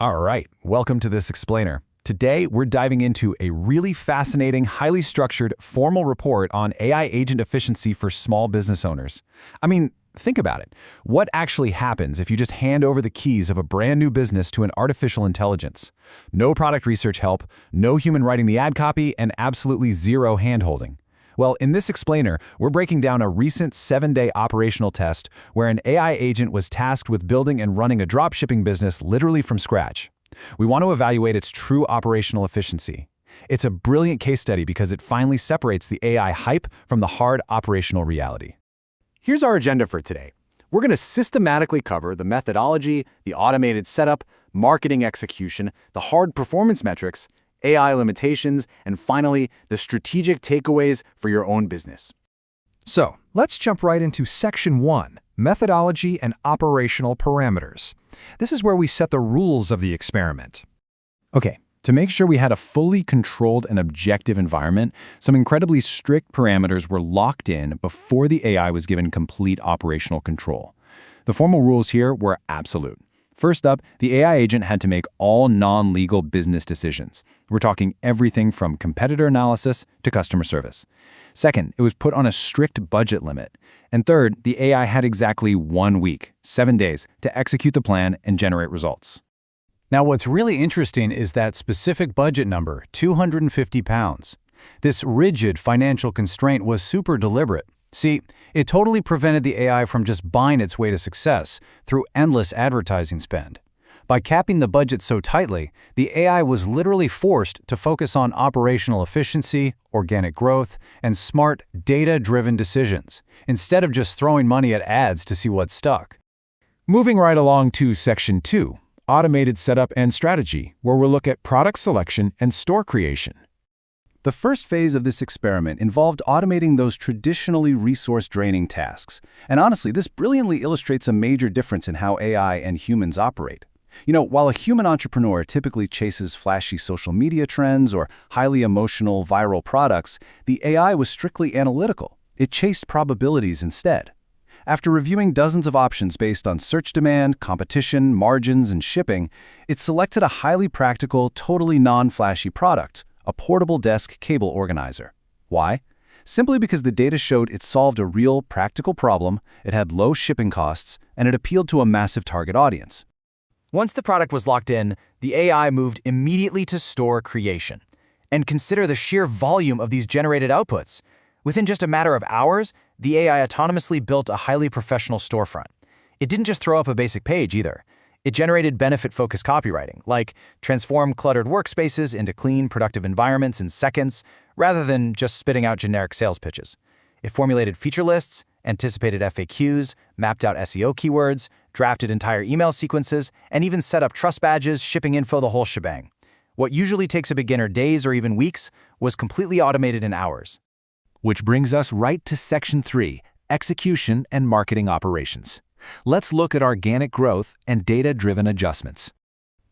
All right, welcome to this explainer. Today, we're diving into a really fascinating, highly structured, formal report on AI agent efficiency for small business owners. I mean, think about it. What actually happens if you just hand over the keys of a brand new business to an artificial intelligence? No product research help, no human writing the ad copy, and absolutely zero hand-holding. Well, in this explainer, we're breaking down a recent 7-day operational test where an AI agent was tasked with building and running a dropshipping business literally from scratch. We want to evaluate its true operational efficiency. It's a brilliant case study because it finally separates the AI hype from the hard operational reality. Here's our agenda for today. We're going to systematically cover the methodology, the automated setup, marketing execution, the hard performance metrics, AI limitations, and finally, the strategic takeaways for your own business. So, let's jump right into Section 1, Methodology and Operational Parameters. This is where we set the rules of the experiment. Okay, to make sure we had a fully controlled and objective environment, some incredibly strict parameters were locked in before the AI was given complete operational control. The formal rules here were absolute. First up, the AI agent had to make all non-legal business decisions. We're talking everything from competitor analysis to customer service. Second, it was put on a strict budget limit. And third, the AI had exactly 1 week, 7 days, to execute the plan and generate results. Now, what's really interesting is that specific budget number, £250. This rigid financial constraint was super deliberate. See, it totally prevented the AI from just buying its way to success through endless advertising spend. By capping the budget so tightly, the AI was literally forced to focus on operational efficiency, organic growth, and smart, data-driven decisions, instead of just throwing money at ads to see what stuck. Moving right along to Section 2, Automated Setup and Strategy, where we'll look at product selection and store creation. The first phase of this experiment involved automating those traditionally resource-draining tasks. And honestly, this brilliantly illustrates a major difference in how AI and humans operate. You know, while a human entrepreneur typically chases flashy social media trends or highly emotional viral products, the AI was strictly analytical. It chased probabilities instead. After reviewing dozens of options based on search demand, competition, margins, and shipping, it selected a highly practical, totally non-flashy product, a portable desk cable organizer. Why? Simply because the data showed it solved a real, practical problem, it had low shipping costs, and it appealed to a massive target audience. Once the product was locked in, the AI moved immediately to store creation. And consider the sheer volume of these generated outputs. Within just a matter of hours, the AI autonomously built a highly professional storefront. It didn't just throw up a basic page either. It generated benefit-focused copywriting, like transform cluttered workspaces into clean, productive environments in seconds, rather than just spitting out generic sales pitches. It formulated feature lists, anticipated FAQs, mapped out SEO keywords, drafted entire email sequences, and even set up trust badges, shipping info, the whole shebang. What usually takes a beginner days or even weeks was completely automated in hours. Which brings us right to Section 3, Execution and Marketing Operations. Let's look at organic growth and data-driven adjustments.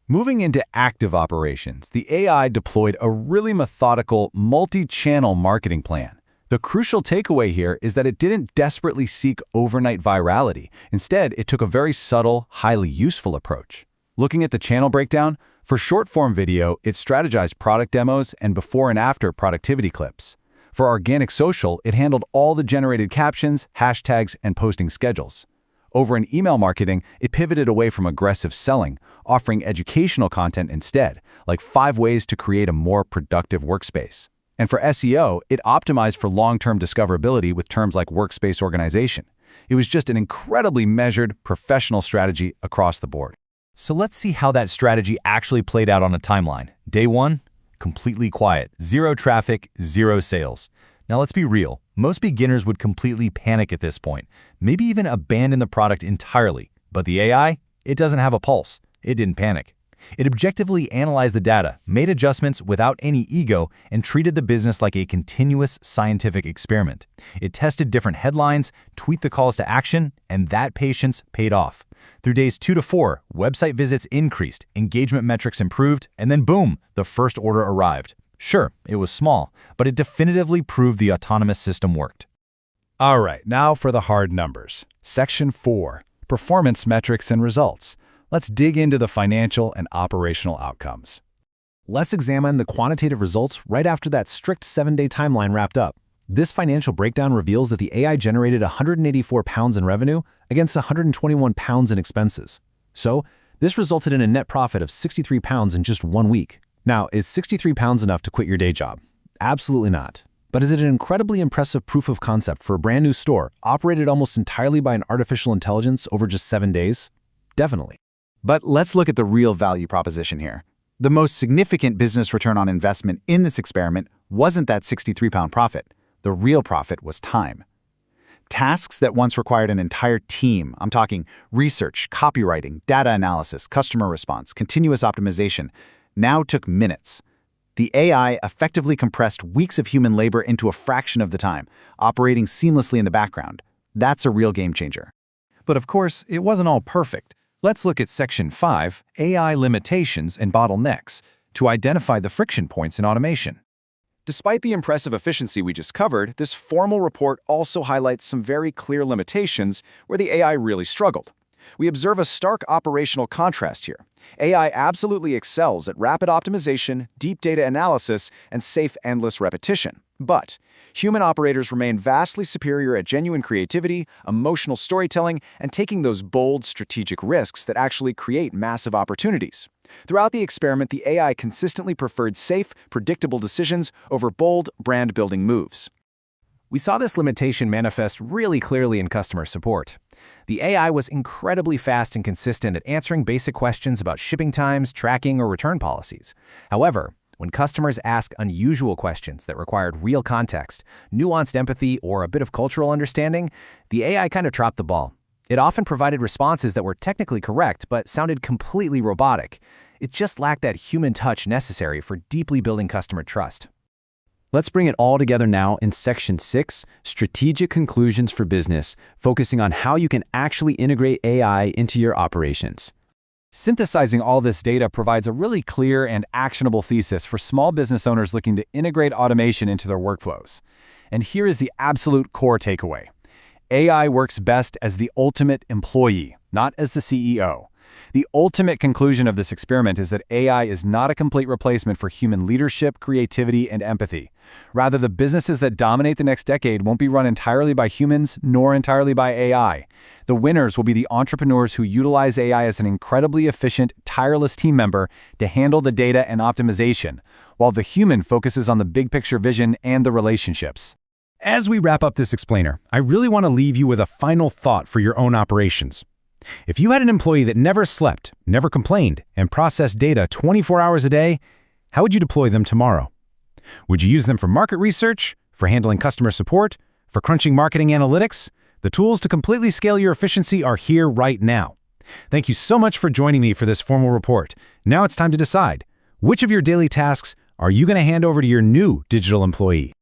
Moving into active operations, the AI deployed a really methodical, multi-channel marketing plan. The crucial takeaway here is that it didn't desperately seek overnight virality. Instead, it took a very subtle, highly useful approach. Looking at the channel breakdown, for short-form video, it strategized product demos and before and after productivity clips. For organic social, it handled all the generated captions, hashtags, and posting schedules. Over in email marketing, it pivoted away from aggressive selling, offering educational content instead, like 5 ways to create a more productive workspace. And for SEO, it optimized for long-term discoverability with terms like workspace organization. It was just an incredibly measured, professional strategy across the board. So let's see how that strategy actually played out on a timeline. Day 1, completely quiet, 0 traffic, 0 sales. Now let's be real. Most beginners would completely panic at this point, maybe even abandon the product entirely. But the AI, it doesn't have a pulse. It didn't panic. It objectively analyzed the data, made adjustments without any ego, and treated the business like a continuous scientific experiment. It tested different headlines, tweaked the calls to action, and that patience paid off. Through days 2 to 4, website visits increased, engagement metrics improved, and then boom, the first order arrived. Sure, it was small, but it definitively proved the autonomous system worked. All right, now for the hard numbers. Section 4, Performance Metrics and Results. Let's dig into the financial and operational outcomes. Let's examine the quantitative results right after that strict 7-day timeline wrapped up. This financial breakdown reveals that the AI generated £184 in revenue against £121 in expenses. So, this resulted in a net profit of £63 in just 1 week. Now, is £63 enough to quit your day job? Absolutely not. But is it an incredibly impressive proof of concept for a brand new store operated almost entirely by an artificial intelligence over just 7 days? Definitely. But let's look at the real value proposition here. The most significant business return on investment in this experiment wasn't that £63 profit. The real profit was time. Tasks that once required an entire team, I'm talking research, copywriting, data analysis, customer response, continuous optimization, now took minutes. The AI effectively compressed weeks of human labor into a fraction of the time, operating seamlessly in the background. That's a real game changer. But of course, it wasn't all perfect. Let's look at Section 5, AI Limitations and Bottlenecks, to identify the friction points in automation. Despite the impressive efficiency we just covered, this formal report also highlights some very clear limitations where the AI really struggled. We observe a stark operational contrast here. AI absolutely excels at rapid optimization, deep data analysis, and safe endless repetition. But human operators remain vastly superior at genuine creativity, emotional storytelling, and taking those bold, strategic risks that actually create massive opportunities. Throughout the experiment, the AI consistently preferred safe, predictable decisions over bold, brand-building moves. We saw this limitation manifest really clearly in customer support. The AI was incredibly fast and consistent at answering basic questions about shipping times, tracking, or return policies. However, when customers ask unusual questions that required real context, nuanced empathy, or a bit of cultural understanding, the AI kind of dropped the ball. It often provided responses that were technically correct but sounded completely robotic. It just lacked that human touch necessary for deeply building customer trust. Let's bring it all together now in Section 6, Strategic Conclusions for Business, focusing on how you can actually integrate AI into your operations. Synthesizing all this data provides a really clear and actionable thesis for small business owners looking to integrate automation into their workflows. And here is the absolute core takeaway. AI works best as the ultimate employee, not as the CEO. The ultimate conclusion of this experiment is that AI is not a complete replacement for human leadership, creativity, and empathy. Rather, the businesses that dominate the next decade won't be run entirely by humans nor entirely by AI. The winners will be the entrepreneurs who utilize AI as an incredibly efficient, tireless team member to handle the data and optimization, while the human focuses on the big picture vision and the relationships. As we wrap up this explainer, I really want to leave you with a final thought for your own operations. If you had an employee that never slept, never complained, and processed data 24 hours a day, how would you deploy them tomorrow? Would you use them for market research, for handling customer support, for crunching marketing analytics? The tools to completely scale your efficiency are here right now. Thank you so much for joining me for this formal report. Now it's time to decide, which of your daily tasks are you going to hand over to your new digital employee?